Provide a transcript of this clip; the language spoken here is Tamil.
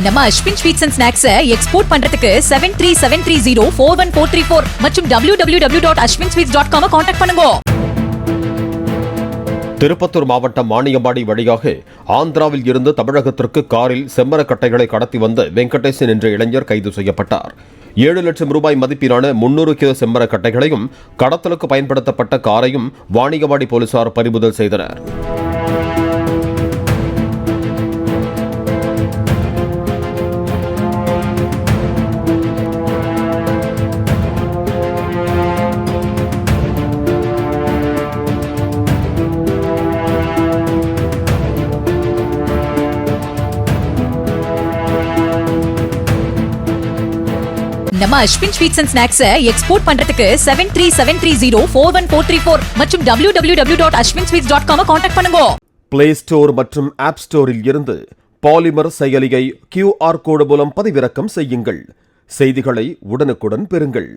நம்ம Ashwin sweets and snacks export பண்றதுக்கு 7373041434 மற்றும் www.ashwinsweets.com கான்டாக்ட் பண்ணுங்க. திருப்பத்தூர் மாவட்டம் வாணியம்பாடி வழியாக ஆந்திராவில் இருந்து தமிழகத்திற்கு காரில் செம்மரக்கட்டைகளை கடத்தி வந்த வெங்கடேசன் என்ற இளைஞர் கைது செய்யப்பட்டார். 7 லட்சம் ரூபாய் மதிப்பிலான 300 கிலோ செம்மரக்கட்டைகளையும் கடத்தலுக்கு பயன்படுத்தப்பட்ட காரையும் வாணியம்பாடி போலீசார் பறிமுதல் செய்தனர். நம்ம Ashwin sweets and snacks export பண்றதுக்கு 7373041434 மற்றும் www.ashwinsweets.com கான்டாக்ட் பண்ணுங்க. பிளே ஸ்டோர் மற்றும் ஆப் ஸ்டோரில் இருந்து பாலிமர் செயலியை QR கோடு மூலம் பதிவிறக்கம் செய்யுங்கள். செய்திகளை உடனுக்குடன் பெறுங்கள்.